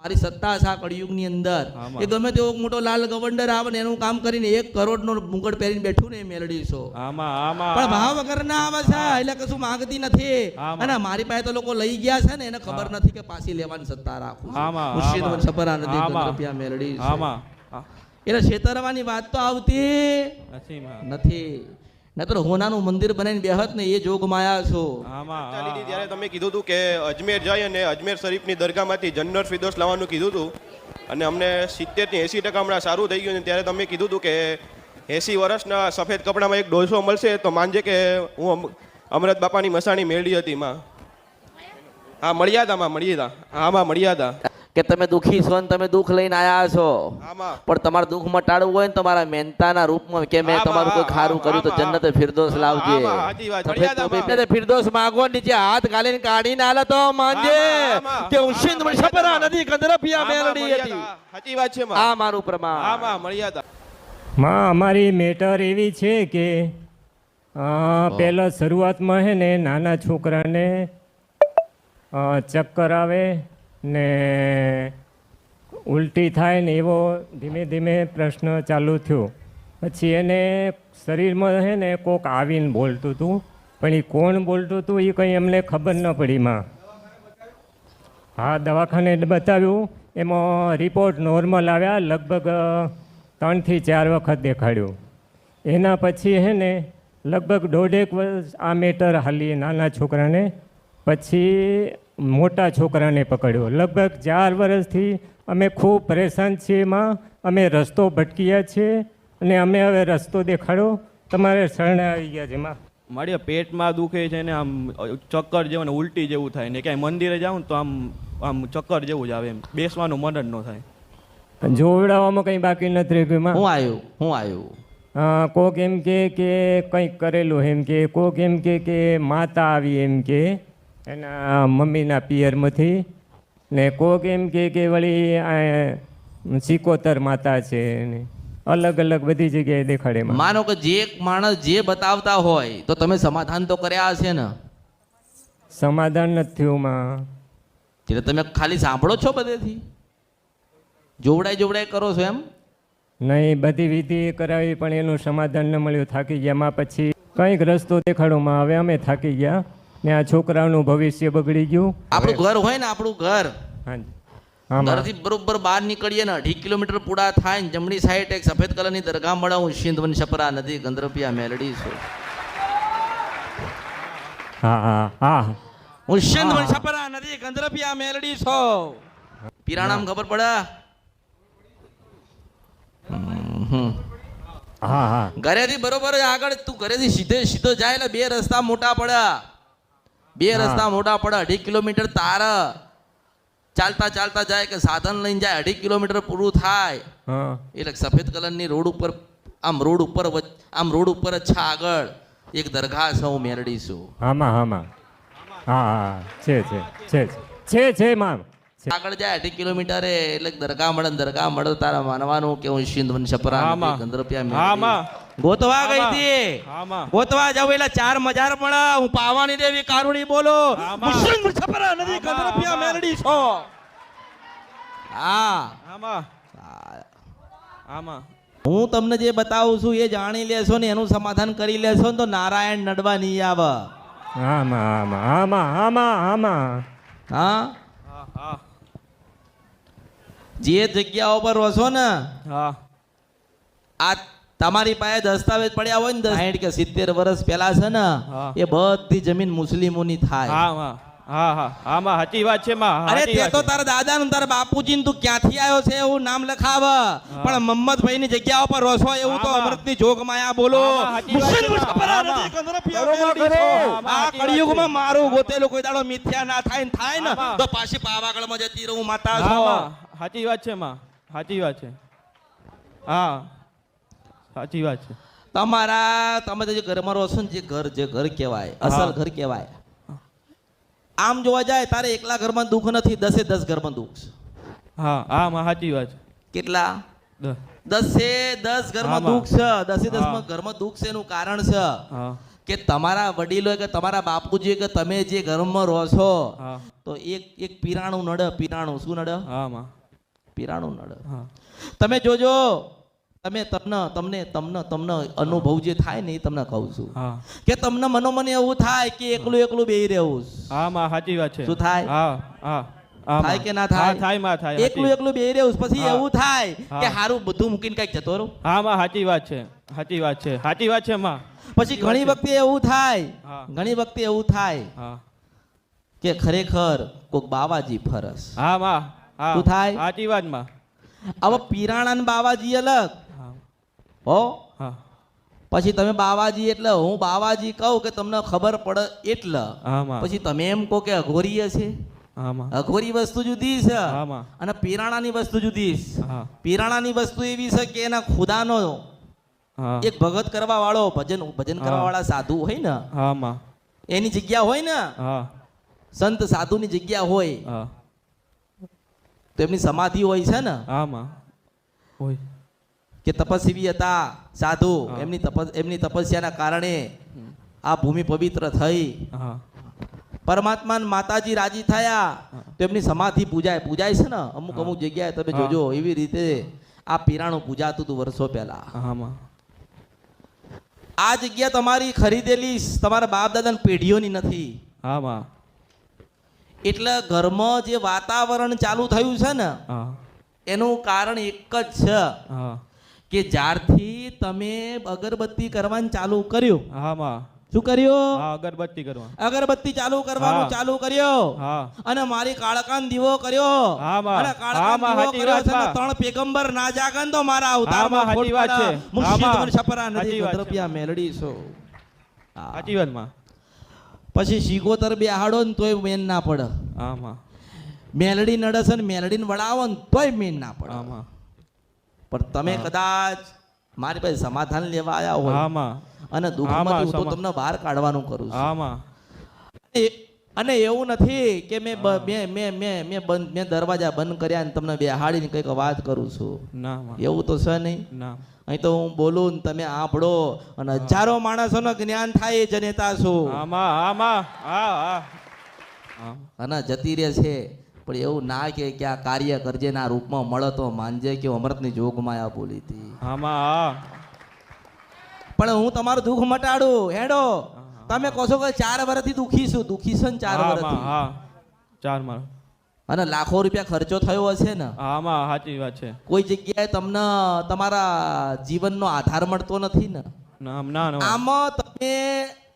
મારી સત્તા છે આ કળિયુગની અંદર. એ ગમે તેવો મોટો લાલ ગવંડર આવે ને એનું કામ કરીને 1 કરોડનો મુગટ પહેરીને બેઠું ને એ મેલડી છો. પણ ભાવ વગર ના આવે છે એટલે કશું માંગતી નથી. અને મારી પાસે તો લોકો લઈ ગયા છે ને એને ખબર નથી કે પાછી લેવાની સત્તા રાખું. મુર્શિદ સપરા નથી રૂપિયા મેલડી એટલે છેતરવાની વાત તો આવતી નથી. નતર હોનાનું મંદિર બનાવીને બેહત ને એ જોગ માયા છો. ત્યારે તમે કીધું હતું કે અજમેર જાય અને અજમેર શરીફની દરગાહમાંથી જન્નત ફિરદૌસ લાવવાનું કીધું હતું અને અમને 70 થી 80% હમણાં સારું થઈ ગયું. ત્યારે તમે કીધું હતું કે 80 વર્ષના સફેદ કપડામાં એક ડોસો મળશે તો માનજે કે હું અમરત બાપાની મસાણી મેળવી હતી માં. હા મળ્યા હતા માં, મળ્યા હતા. હા માં મળ્યા હતા. કે તમે દુખી છો ને તમે દુઃખ લઈને આયા છો, પણ તમારે દુઃખ મટાડવું હોય ને તમારા મહેનતાના રૂપમાં કે મેં તમારું કોઈ ખારું કર્યું તો જન્નતે ફિરદૌસ લાવજે. ફિરદૌસ માંગો નીચે હાથ ગાલીને કાઢીને આલે તો માનજે કે હું સિંધ સપરા નદી કંદરપિયા મેલડી હતી. સાચી વાત છે માં. આ મારું પ્રમાણ. હા માં મળ્યા હતા. માં અમારી મેટર એવી છે કે પહેલા શરૂઆતમાં હે ને નાના છોકરાને ચક્કર આવે ને ઉલટી થાય ને એવો ધીમે ધીમે પ્રશ્ન ચાલુ થયો. પછી એને શરીરમાં હે ને કોક આવીને બોલતું હતું, પણ એ કોણ બોલતું હતું એ કંઈ અમને ખબર ન પડી માં. હા દવાખાને બતાવ્યું, એમાં રિપોર્ટ નોર્મલ આવ્યા, લગભગ 3 થી 4 વખત દેખાડ્યું. એના પછી હે ને લગભગ 1.5 વર્ષ આ મેટર હાલી નાના છોકરાને, પછી મોટા છોકરાને પકડ્યો. લગભગ 4 વર્ષથી અમે ખૂબ પરેશાન છીએ એમાં. અમે રસ્તો ભટક્યા છીએ અને અમે હવે રસ્તો દેખાડો તમારે શરણે આવી ગયા છે એમાં. મારી પેટમાં દુખે છે ને આમ ચક્કર જેવું ને ઉલટી જેવું થાય ને ક્યાંય મંદિરે જાઉં તો આમ ચક્કર જેવું જ આવે, એમ બેસવાનું મન જ ન થાય. જોવડાવવામાં કંઈ બાકી નથી રહ્યું એમાં. હું આવ્યું કોક એમ કે કંઈક કરેલું એમ કે, કોક એમ કે માતા આવી એમ કે એના મમ્મીના પિયરમાંથી, ને કોક એમ કે વળી સિકોતર માતા છે ને અલગ અલગ બધી જગ્યાએ દેખાડે. માનો કે જે એક માણસ જે બતાવતા હોય તો તમે સમાધાન તો કર્યા હશે ને? સમાધાન નથી થયું માં. એટલે તમે ખાલી સાંભળો છો બધેથી, જોવડાઈ કરો છો એમ? નહીં, બધી વિધિ કરાવી પણ એનું સમાધાન ન મળ્યું, થાકી ગયા માં. પછી કંઈક રસ્તો દેખાડો માં. હવે અમે થાકી ગયા ને આ છોકરાનું ભવિષ્ય બગડી ગયું. આપણું ઘર હોય ને, આપણું ઘર, હા ઘરથી બરોબર બહાર નીકળીએ ને 2.5 કિલોમીટર પૂરા થાય ને જમણી સાઈડ એક સફેદ કલરની દરગાહ મળે. હું સિંધ સપરા નદી કંદરપિયા મેલડી છું. હા હું સિંધ સપરા નદી કંદરપિયા મેલડી છું. પીરાણામ ખબર પડે? હા ઘરેથી બરોબર આગળ તું ઘરેથી સીધો જાય એટલે 2 રસ્તા મોટા પડે. 2 રસ્તા મોટા પડે. 2.5 કિલોમીટર તાર ચાલતા જાય કે સાધન લઈને જાય, 2.5 કિલોમીટર પૂરું થાય એટલે સફેદ કલરની રોડ ઉપર રોડ ઉપર જ છે આગળ એક દરગાહ છે. હું મેરડી છું. હા છે મામ. આગળ જાય 2.5 કિલોમીટર એટલે દરગાહ મળે તારા માનવાનું કે હું સિંધ સપરા કંદરપિયા ગોતવા ગઈ હતી. ગોતવા જાવ એટલે 4 મજાર મળે. હું પાવાની દેવી કારુણી બોલો સિંધ સપરા નદી કંદરપિયા મેલડી છો. હું તમને જે બતાવું છું એ જાણી લેશો ને એનું સમાધાન કરી લેશો ને તો નારાયણ નડવા નહીં આવે. હા જે જગ્યાઓ પર રહો છો ને, આ તમારી પાસે દસ્તાવેજ પડ્યા હોય ને 60 કે 70 વર્ષ પહેલા છે ને, એ બધી જમીન મુસ્લિમોની થાય. સાચી વાત છે માં. અરે તે તો તારા દાદા નું તારા બાપુજી નું તું ક્યાંથી આવ્યો છે એવું નામ લખાવ, પણ મમ્મદભાઈ ની જગ્યા ઉપર રહો છો એવું તો અમૃત ની જોગ માયા બોલો. આ કળિયુગમાં મારું ગોતેલું કોઈ દાડો મિથ્યા ના થાય ને તો પાછી પાવાગઢમાં જતી રહું માતા છો. સાચી વાત છે માં. સાચી વાત છે. હા સાચી વાત છે. તમે જે ઘરમાં રહો છો ને, જે ઘર કહેવાય, અસલ ઘર કહેવાય. આમ જોવા જાય તારે એકલા ઘરમાં દુઃખ નથી, 10 ઘરમાં દુઃખ છે. સાચી વાત છે. કેટલા? 10 ઘરમાં દુઃખ છે. 10 ઘરમાં દુઃખ છે એનું કારણ છે કે તમારા વડીલો કે તમારા બાપુજી કે તમે જે ઘરમાં રહો છો હા તો એક પીરાણું નડે. પીરાણું શું નડે? હા માં પીરાણું નડે. હા તમે જોજો, તમને અનુભવ જે થાય ને એ તમને કહું છું હા કે તમને મનોમન એવું થાય કે એકલું બેહી રહેવું. હા માં સાચી વાત છે. શું થાય? હા હા હા થાય માં. કે ના થાય? હા, થાય માં થાય. એકલું બેહી રહેવું. પછી હા. એવું થાય કે હા. હારું બધું મૂકીને કઈક જતો રહું. હા માં સાચી વાત છે. સાચી વાત છે. સાચી વાત છે માં. પછી ઘણી વખતે એવું થાય, હા. ઘણી વખતે એવું થાય હા કે ખરેખર કોક બાવાજી ફરસ. હા માં. હા શું થાય? સાચી વાત માં. હવે પીરાણા ને બાવાજી અલગ હા હો. હા પછી તમે બાવાજી એટલે હું બાવાજી કહું કે તમને ખબર પડે એટલે હા માં. પછી તમે એમ કહો કે અઘોરી છે. હા માં. અઘોરી વસ્તુ જુદી છે હા માં. અને પીરાણાની વસ્તુ જુદી છે. હા પીરાણાની વસ્તુ એવી છે કે એના ખુદાનો હા એક ભગત કરવા વાળો ભજન કરવા વાળા સાધુ હોય ને હા માં. એની જગ્યા હોય ને, હા સંત સાધુની જગ્યા હોય હા તો એમની સમાધિ હોય છે ને હા માં. હોય. કે તપસ્વી હતા સાધુ. હા. એમની તપસ્યાના કારણે આ ભૂમિ પવિત્ર થઈ. હા પરમાત્મા ને માતાજી રાજી થયા તો એમની સમાધિ પૂજાય છે ને અમુક હા. અમુક જગ્યાએ તમે હા. જોજો એવી રીતે આ પીરાણું પૂજાતું હતું વર્ષો પહેલા. હા માં. આ જગ્યા તમારી ખરીદેલી તમારા બાપ દાદાની પેઢીઓની નથી. હા માં. એટલે ઘરમાં જે વાતાવરણ ચાલુ થયું છે ને હા એનું કારણ એક જ છે હા કે જ્યારથી તમે અગરબત્તી કરવાનું ચાલુ કર્યું. હા માં. શું કર્યું? હા અગરબત્તી કરવા. અગરબત્તી ચાલુ કરવાનું હા. ચાલુ કર્યો હા અને મારી કાળકાન દીવો કર્યો. હા માં. અને હા કાળકાન માં, દીવો સાચી કર્યો વાત છે ને માં. ત્રણ પેગંબર ના જાગન તો મારા હા અવતારમાં માં, ખોટ સાચી વાત પડે. છે. હા મુર્શિદ માં. વન છપરા નદી સાચી વાત છે. રૂપિયા મેલડી છો. હા. સાચી વાત માં. પછી શીગોતર બેહાડો ને તોય મેન ના પડે. હા માં. મેલડી નડસ ને મેલડીને વડાવો ને તોય મેન ના પડે. હા માં. પણ તમે હા. કદાચ મારી પાસે સમાધાન લેવા આવ્યા હોય હા માં. અને હા દુઃખમાંથી હું તો માં, તમને બહાર કાઢવાનું કરું છું. હા માં. અને એવું નથી કે મેં દરવાજા બંધ કર્યા ને તમને બેહાડીને કંઈક વાત કરું છું. ના માં. એવું તો છે નહીં. ના. અહીં તો હું બોલું ને તમે આંભળો અને હજારો માણસોનું જ્ઞાન થાય એ જનેતા છું. હા માં. હા માં. હા હા હા. અને જતી રહે છે પણ એવું ના કે આ કાર્ય કરજે ના રૂપમાં મળે તો માનજે કે અમૃતની જોગમાં આ બોલી હતી. હા માં. હા પણ હું તમારું દુઃખ મટાડું હેડો. તમે કહો છો કે 4 વર્ષથી દુઃખી છું. દુઃખી છો ને 4 હા માં. વર્ષથી. હા 4 માં. અને લાખો રૂપિયા ખર્ચો થયો હશે ને. હા માં, સાચી વાત છે. કોઈ જગ્યાએ તમને તમારા જીવનનો આધાર મળતો નથી ને. ના ના ના. આમાં તમે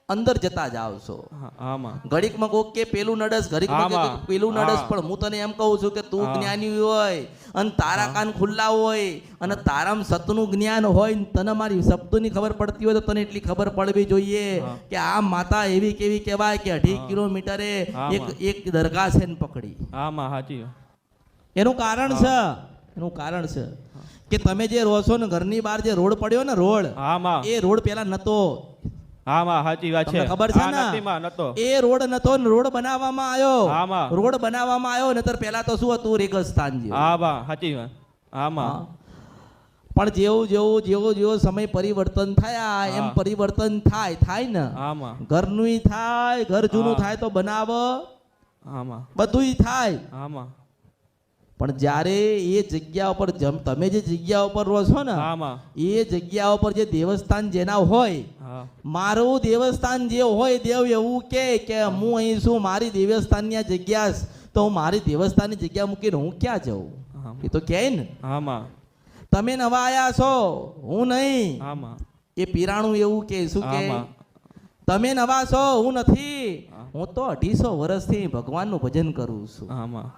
અંદર જતા જાવ છો. હા માં. ઘડીકમાં કોક કે પેલું નડસ, ઘડીકમાં કે આમાં. પેલું નડસ. હા. પણ હું તને એમ કહું છું કે તું હા. જ્ઞાની હોય અને તારા કાન ખુલ્લા હોય અને તારામાં સતનું જ્ઞાન હોય ને તને મારી શબ્દોની ખબર પડતી હોય તો તને એટલી ખબર પડવી જોઈએ હા. કે આ માતા એવી કેવી કહેવાય કે 2.5 હા. કિલોમીટરે આમાં. એક દરગાહ છે ને પકડી. હા માં, સાચી વાત. એનું કારણ છે, એનું કારણ છે કે તમે જે રહો છો ને ઘરની બહાર જે રોડ પડ્યો ને રોડ, હા માં. એ રોડ પેલા નતો. હા માં, સાચી વાત છે. તમને ખબર છે હા, ને? નથી માં, નતો. એ રોડ નતો ને રોડ બનાવવામાં આવ્યો. હા માં. રોડ બનાવવામાં આવ્યો નતર પેલા તો શું હતું રેગિસ્તાન જેવું. હા માં, સાચી વાત. હા માં. હા. પણ જેવો સમય પરિવર્તન થયા એમ હા. પરિવર્તન થાય ને. હા માં. ઘરનું થાય, ઘર જૂનું હા. થાય તો બનાવ હા માં. બધુંય થાય. હા માં. પણ જ્યારે એ જગ્યા ઉપર તમે જે જગ્યા ઉપર રહો છો ને હા માં. એ જગ્યા ઉપર જે દેવસ્થાન જેના હોય, હા. મારું દેવસ્થાન જે હોય દેવ એવું કે હું અહીં છું, મારી દેવસ્થાનની આ જગ્યા છે, તો હું મારી દેવસ્થાનની જગ્યા મૂકીને હું ક્યાં જાઉં? હા એ તો કહે ને. હા માં. તમે નવા આયા છો, હું નહીં. હા માં. એ પીરાણું એવું કે શું કે હા માં. તમે નવા છો, હું નથી. હા. હું તો 250 વર્ષથી ભગવાનનું ભજન કરું છું. હા માં.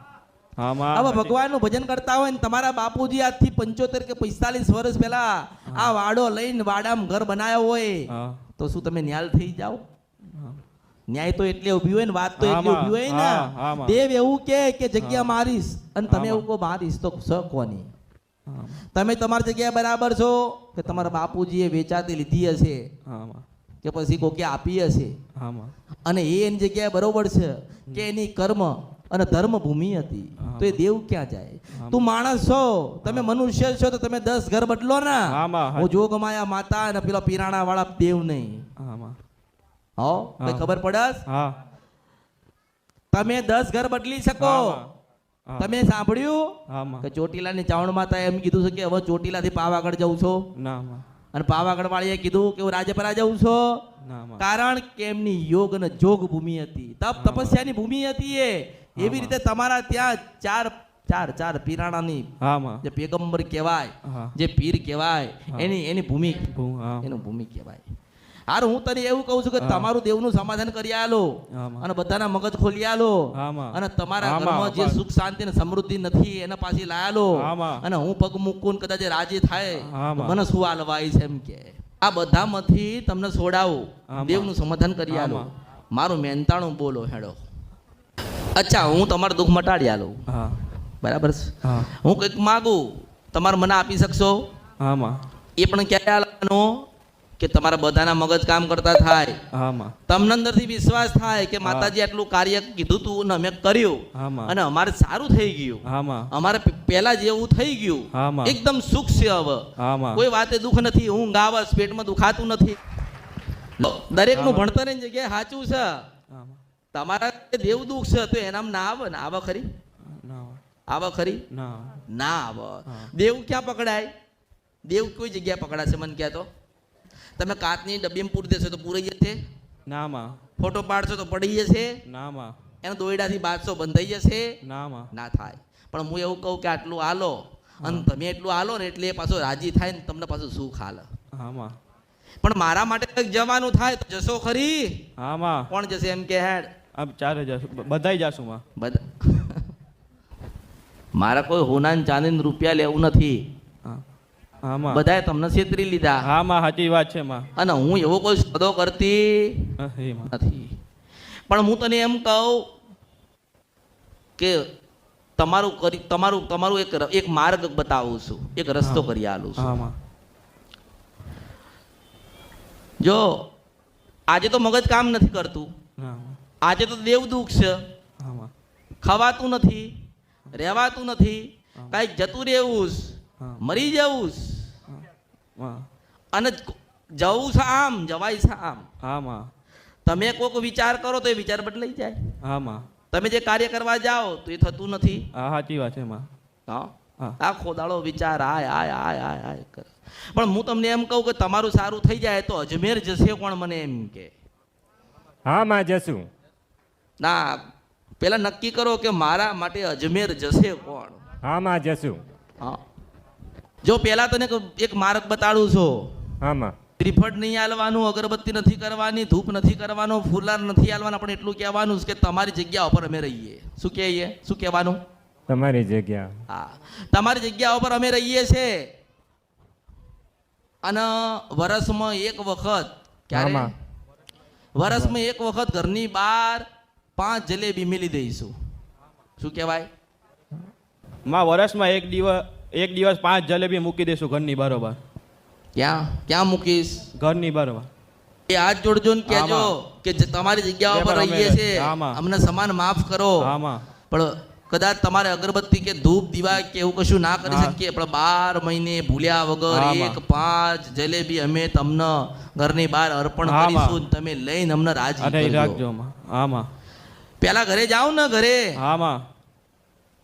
હા માં. હવે ભગવાનનું ભજન કરતા હોય ને તમારા બાપુજી આજથી 75 કે 45 વર્ષ પહેલા આ વાડો લઈને વાડામાં ઘર બનાવ્યો હોય હા. તો શું તમે ન્યાલ થઈ જાઓ? હા. ન્યાય તો એટલે ઊભી હોય ને વાત તો હા એટલી માં. ઊભી હોય હા, હા ને. માં. દેવ એવું કે જગ્યા હા. મારીશ અને હા તમે માં. એવું કહો મારીશ તો સ કોની? હા. તમે તમારી જગ્યાએ બરાબર છો કે તમારા બાપુજીએ વેચાતી લીધી હશે હા માં. કે પછી કોકે આપી હશે હા માં. અને એ એની જગ્યાએ બરોબર છે કે એની કર્મ અને ધર્મ ભૂમિ હતી તો એ દેવ ક્યાં જાય? તું માણસ છો, તમે મનુષ્ય છો તો તમે 10 ઘર બદલો ને. હા માં. હું જોગમાયા માતા અને પેલા પીરાણા વાળા દેવ નહીં. હા માં. હો કઈ ખબર પડસ? હા તમે 10 ઘર બદલી શકો. હા. તમે સાંભળ્યું હા માં. કે ચોટીલાની ચાવણ માતા એમ કીધું છે કે હવે ચોટીલાથી પાવાગઢ જઉં છો, ના માં. અને પાવાગઢ વાળીએ કીધું કે હું રાજપરા જઉં છો. ના માં. કારણ કે એમની યોગ અને જોગ ભૂમિ હતી, તપ તપસ્યાની ભૂમિ હતી એ. એવી રીતે તમારા ત્યાં ચાર પીરાણાની હા માં. જે પેગંબર કહેવાય, હા. જે પીર કહેવાય, એની ભૂમિ, હા. એનું ભૂમિ કહેવાય. હારું હું તને એવું કહું છું કે તમારું દેવનું સમાધાન કરી આલો હા માં. અને બધાના મગજ ખોલી આલો હા માં. અને તમારા હા માં, ઘરમાં જે બસ. સુખ શાંતિ અને સમૃદ્ધિ નથી એના પાછી લાયાલો હા માં. અને હું પગ મૂકું ને કદાચ એ રાજી થાય હા તો માં. મને શું આલવાય છે એમ કે આ બધામાંથી તમને છોડાવું, હા માં. દેવનું સમાધાન કરી હા આલો. માં. મારું મહેનતાણું બોલો હેડો. અચ્છા હું તમારું દુઃખ મટાડી આલું, હા. બરાબર છે? હા. હું કંઈક માગું, તમારે મને આપી શકશો? હા માં. એ પણ ક્યારે આલવાનો કે તમારા બધાના મગજ કામ કરતા થાય, હા માં. તમને અંદરથી વિશ્વાસ થાય કે માતાજી આટલું કાર્ય કીધું તું ને અમે કર્યું હા માં. અને અમારે સારું થઈ ગયું, હા માં. અમારે પહેલા જેવું થઈ ગયું, હા માં. એકદમ સુખ છે હવે, હા માં. કોઈ વાતે દુઃખ નથી, હું ગાવસ, પેટમાં દુખાતું નથી. દરેકનું ભણતર એની જગ્યાએ સાચું છે. હા માં. તમારા દેવ દુઃખ છે તો એનામાં ના આવે ને? આવે ખરી? ના. આવે ખરી? ના. ના આવે. હા. દેવ ક્યાં પકડાય? દેવ કોઈ જગ્યાએ પકડાશે મને કહે તો? તમે કાચની ડબ્બીમાં પૂરી દેશો તો પૂરાઈ જશે? ના માં. ફોટો પાડશો તો પડી જશે? ના માં. એનો દોયડાથી બાંધશો બંધાઈ જશે? ના માં. ના થાય. પણ હું એવું કહું કે આટલું આલો અને તમે એટલું આલો ને એટલે એ પાછો રાજી થાય ને તમને પાછું સુખ હાલે. હા માં. પણ મારા માટે કંઈક જવાનું થાય તો જશો ખરી? હા માં. કોણ જશે એમ કે હેડ? આમ 4000 બધાય જાશું માં. બધા મારા કોઈ હોના ને ચાંદી ને રૂપિયા લેવું નથી. હા. હા માં. બધાએ તમને છેતરી લીધા હા માં, સાચી વાત છે માં. અને હું એવો કોઈ સદો કરતી હા, એ માં. નથી. પણ હું તને એમ કહું કે તમારું એક માર્ગ બતાવું છું, એક રસ્તો કરી આલું છું. હા માં. જો આજે તો મગજ કામ નથી કરતું, હા માં. આજે તો દેવ દુઃખ છે, હા માં. ખવાતું નથી, રહેવાતું નથી, કાંઈક જતું રહેવું છે, હા. મરી જવું છે, હા. અને જવું છે આમ, જવાય છે આમ. હા માં. તમે કોઈક વિચાર કરો તો એ વિચાર બદલાઈ જાય. હા માં. તમે જે કાર્ય કરવા જાઓ તો એ થતું નથી. હા, સાચી વાત છે માં. હા, હા. આખો દાડો વિચાર આય કરે. પણ હું તમને એમ કહું કે તમારું સારું થઈ જાય તો અજમેર જશે કોણ મને એમ કે? હા માં જશું. ના, પેલા નક્કી કરો કે મારા માટે અજમેર જશે કોણ? હા માં જશું. હા, જો પેલા તને એક માર્ગ બતાડું છું. હા માં. ત્રિફળ નહીં આલવાનું, અગરબત્તી નથી કરવાની, ધૂપ નથી કરવાનો, ફૂલાર નથી આલવાના, પણ એટલું કહેવાનું છે કે તમારી જગ્યા ઉપર અમે રહીએ. શું કહીએ? શું કહેવાનું? તમારી જગ્યા. હા, તમારી જગ્યા ઉપર અમે રહીએ છીએ અને વર્ષમાં એક વખત, ક્યારે? આમાં. વર્ષમાં એક વખત ઘરની બહાર 5 જલેબી મેલી દઈશું. શું કહેવાય? માં વર્ષમાં એક દિવસ 5 જલેબી મૂકી દેશું ઘરની બરોબર. ક્યાં મૂકીશ? ઘરની બરોબર. એ હાથ જોડજો ને કહેજો આમાં. કે તમારી જગ્યા ઉપર અમે રહીએ છીએ, આમાં. અમને સમાન માફ કરો. હા માં. પણ કદાચ તમારે અગરબત્તી કે ધૂપ દીવા કે એવું કશું ના કરી હા. શકીએ, પણ 12 મહિને ભૂલ્યા વગર આમાં. 5 જલેબી અમે તમને ઘરની બહાર અર્પણ આમાં. કરીશું ને તમે લઈને અમને રાજી અરે કરજો. રાખજો માં. હા માં. પેલા ઘરે જાવ ને, ઘરે હા માં.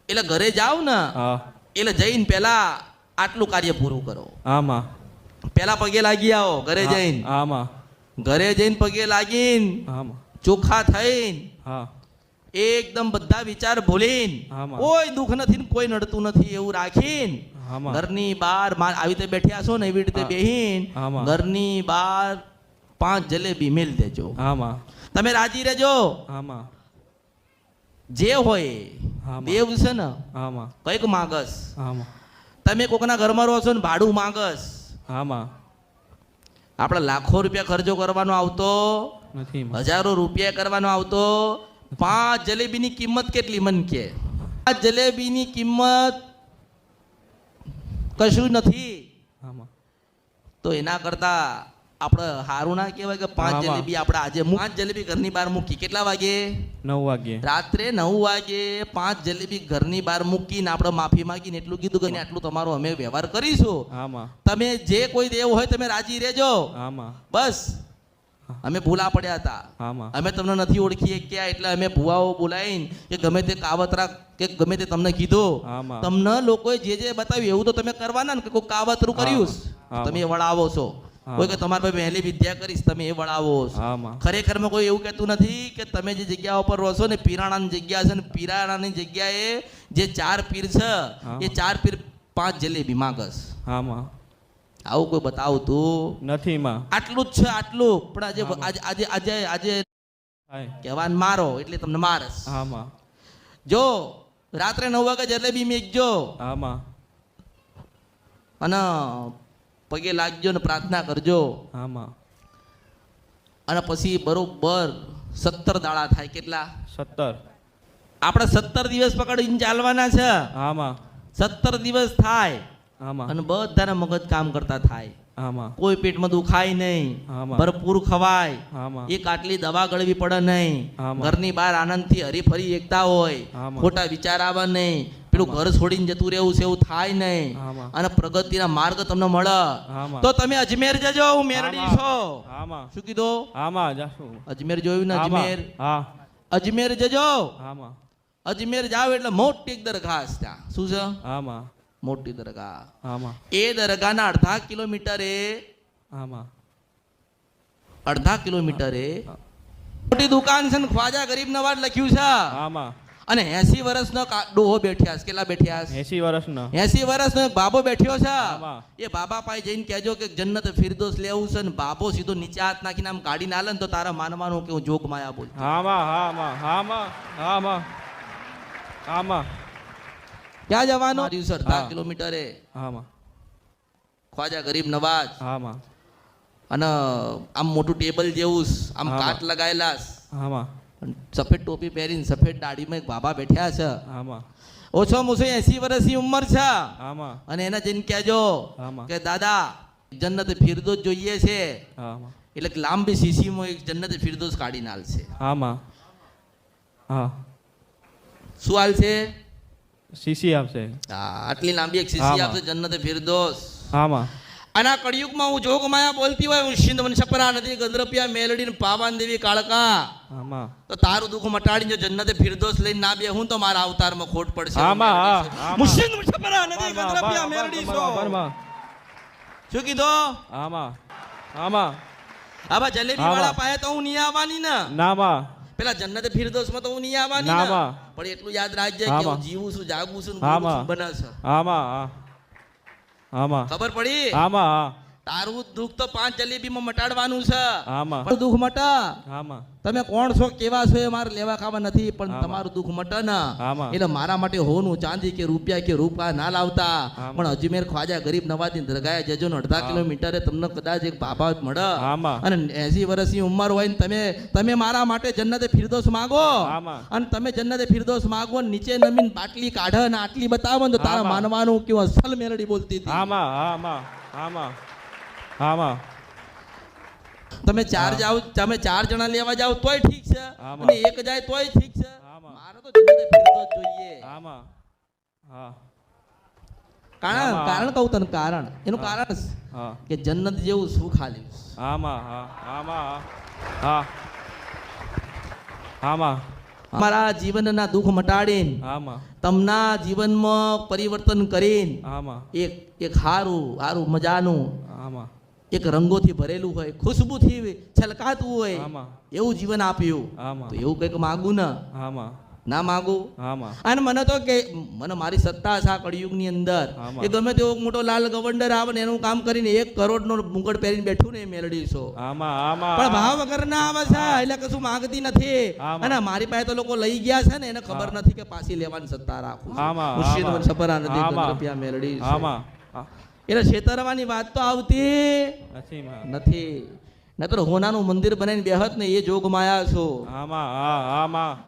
એટલે ઘરે જાવ ને હા. એટલે જઈને પેલા આટલું કાર્ય પૂરું કરો. હા માં. પેલા પગે લાગી આવો ઘરે જઈને. હા માં. ઘરે જઈને પગે લાગીને હા માં. ચોખ્ખા થઈને હા. એકદમ બધા વિચાર ભૂલીને, આમાં. કોઈ દુઃખ નથી ને કોઈ નડતું નથી એવું રાખીને આમાં. ઘરની બહાર આવી રીતે બેઠ્યા છો ને એવી રીતે હા. બેહીને આમાં. ઘરની બહાર 5 જલેબી મેલ દેજો. હા માં. તમે રાજી રહેજો. હા માં. જે હોય આમાં. દેવ છે ને, હા માં. કંઈક માગસ. હા માં. તમે કોકના ઘરમાં રહો છો ને ભાડું માગસ. હા માં. આપણે લાખો રૂપિયા ખર્ચો કરવાનો આવતો, નથી માં. હજારો રૂપિયા કરવાનો આવતો. 5 જલેબીની કિંમત કેટલી મન કે? 5 જલેબીની કિંમત કશું નથી. હા માં. તો એના કરતા આપણે હારું ના કહેવાય કે 5 આમાં. જલેબી આપણે આજે 5 જલેબી ઘરની બહાર મૂકી. કેટલા વાગે? 9 વાગ્યે. રાત્રે 9 વાગે 5 જલેબી ઘરની બહાર મૂકીને આપણે માફી માંગીને એટલું કીધું કે આટલું તમારો અમે વ્યવહાર કરીશું. હા માં. તમે જે કોઈ દેવ હોય તમે રાજી રહેજો. હા માં. બસ અમે ભૂલા પડ્યા હતા. આમાં અમે તમને નથી ઓળખીએ ક્યાં, એટલે અમે ભુવાઓ બોલાવીને કે ગમે તે કાવતરા કે ગમે તે તમને કીધું, આમાં તમને લોકોએ જે બતાવ્યું એવું તો તમે કરવાના ને, કે કોઈ કાવતરું કર્યું છે, આમાં. તમે એ વળાવો છો. કોઈ કે તમારા પાસે વહેલી વિદ્યા કરીશ, તમે એ વળાવો છો. આમાં ખરેખરમાં કોઈ એવું કહેતું નથી કે તમે જે જગ્યા ઉપર રહો છો ને, પીરાણાની જગ્યા છે ને, પીરાણાની જગ્યાએ જે 4 પીર છે એ 4 પીર 5 જલેબી માંગસ. આમાં આવું કોઈ બતાવતું નથી માં આટલું જ છે, આટલું. પણ આજે આજે આજે આજે હાય કહેવાન મારો એટલે તમને મારસ. આમાં જો રાત્રે 9 વાગે જલેબી મેકજો આમાં અને પગે લાગજો ને પ્રાર્થના કરજો, આમાં અને પછી બરોબર 17 દાડા થાય. કેટલા? 17 આપણે 17 દિવસ પકડીને ચાલવાના છે. આમાં 17 દિવસ થાય આમાં અને બધાના મગજ કામ કરતા થાય. આમાં કોઈ પેટમાં દુખાય નહીં, આમાં. ભરપૂર ખવાય, આમાં એક આટલી દવા ગળવી પડે નહીં, આમાં. ઘરની બહાર આનંદથી હરીફરી એકતા હોય, આમાં. ખોટા વિચાર આવે નહીં, પેલું ઘર છોડીને જતું રહેવું છે એવું થાય નહીં, આમાં. અને પ્રગતિના માર્ગ તમને મળે. આમાં. તો તમે અજમેર જજો, હું મેરડી છો. આમાં શું કીધું? આમાં જાશું અજમેર જોયું ને? અજમેર હા અજમેર જજો. આમાં અજમેર જાવ એટલે મોટી એક દરગાહ છે ત્યાં. શું છે? આમાં મોટી દરગાહ. આમાં એ દરગાહના અડધા કિલોમીટરે આમાં મોટી દુકાન છે ને, ખ્વાજા ગરીબ નવાજ લખ્યું છે. આમાં અને 80 વર્ષનો ડોહો બેઠ્યા છે. કેટલા બેઠ્યા છે? 80 વર્ષનો 80 વર્ષનો એક બાબો બેઠ્યો છે. આમાં. એ બાબા પાસે જઈને કહેજો કે જન્નત ફિરદોસ લેવું છે, ને બાબો સીધો નીચે હાથ નાખીને આમ કાઢીને આલે ને તો તારા માનવાનું કે હું જોગ માયા બોલ. આમાં આમાં આમાં આમાં આમાં ક્યાં જવાનું? અડધા હા. કિલોમીટરે આમાં ખ્વાજા ગરીબ નવાજ, આમાં અને આમ મોટું ટેબલ જેવું છે, આમ હા. કાટ લગાયેલા છે, આમાં સફેદ ટોપી પહેરીને સફેદ દાઢીમાં એક બાબા બેઠ્યા છે. આમાં ઓછામાં ઓછો 80 વર્ષની ઉંમર છે. આમાં અને એને જઈને કહેજો આમાં. કે દાદા જન્નત ફિરદોસ જોઈએ છે, આમાં એટલે કે લાંબી શીશીમાં એક જન્નત ફિરદોસ કાઢીને આલશે. આમાં હા શું આલશે? સીસી આવશે હા, આટલી લાંબી એક શીશી આમાં. આપશે જન્નત ફિરદોસ. આમાં અને આ કળિયુગમાં હું જોગ માયા બોલતી હોય, હું સિંધ વન છપરા નદી ગંદ્રપિયા મેલડી ને પાવાન દેવી કાળકા, આમાં તો તારું દુઃખ મટાડીને જો જન્નતે ફિરદોસ લઈને ના બે હું તો મારા અવતારમાં ખોટ પડશે. આમાં હા હું સિંધ વન છપરા નદી ગંદ્રપિયા મેલડી છું. શું કીધું? આમાં આમાં આવા જલેબી વાળા પાસે તો હું નહીં આવવાની ને, નામાં પેલા જન્નતે ફિરદોસમાં તો હું નહીં આવવાની ને. નામાં. પણ એટલું યાદ રાખજે કે હું આમાં. જીવું છું, જાગું છું, ને આમાં. બોલું છું, બને છે. આમાં આમાં ખબર પડી? આમાં તારું દુઃખ તો 5 જલેબીમાં મટાડવાનું છે. આમાં પણ દુઃખ મટા. આમાં તમે કોણ છો, કેવા છો એ મારે લેવા ખાવા નથી, પણ આમાં. તમારું દુઃખ મટે ને આમાં. એટલે મારા માટે હોનું ચાંદી કે રૂપિયા કે રૂપા ના લાવતા, આમાં. પણ અજમેર ખ્વાજા ગરીબ નવાજની દરગાહે જજો ને, અડધા કિલોમીટરે તમને કદાચ એક બાબા મળે, આમાં. અને 80 વર્ષની ઉંમર હોય ને તમે મારા માટે જન્નતે ફિરદોસ માગો, આમાં. અને તમે જન્નતે ફિરદોસ માગો ને નીચે નમીન બાટલી કાઢે ને આટલી બતાવો ને તો તારા આમાં. માનવાનું કે હું અસલ મેલડી બોલતી હતી. આમાં આમાં આમાં આમાં તમે 4 જાવ, તમે 4 જણા લેવા જાવ તોય ઠીક છે, આમાં. અને એક જાય તોય ઠીક છે. આમાં. મારે તો જન્નતે ફિરદોસ જોઈએ. આમાં હા કારણ આમાં. કારણ કહું તને, કારણ એનું હા. કારણ છે હા કે જન્નત જેવું સુખ આલ્યું છે. આમાં હા આમાં હા આમાં અમારા જીવનના દુઃખ મટાડીને આમાં તમના જીવનમાં પરિવર્તન કરીને આમાં એક હારું મજાનું, આમાં એક રંગોથી ભરેલું હોય, ખુશ્બુથી છલકાતું હોય આમાં એવું જીવન આપ્યું. આમાં. તો એવું કંઈક માગું ને, આમાં ના માગું. આમાં અને મને તો કે મને મારી સત્તા છે આ કળિયુગની અંદર, આમાં. એ ગમે તેવો મોટો લાલ ગવંડર આવે ને એનું કામ કરીને 1 કરોડનો મુગટ પહેરીને બેઠું ને એ મેલડી છો. આમાં આમાં પણ ભાવ વગર ના આવે છે એટલે કશું માંગતી નથી. આમાં. અને મારી પાસે તો લોકો લઈ ગયા છે ને, એને ખબર નથી કે પાછી લેવાની સત્તા રાખું છું. આમાં. મુર્શિદ આમાં. વન છપરા નદી આમાં. ગંદ્રપિયા મેલડી છે. આમાં એટલે છેતરવાની વાત તો આવતી નથી માં નથી. નતર હોનાનું મંદિર બનાવીને બેહત ને એ જોગ માયા છો. આમાં આમાં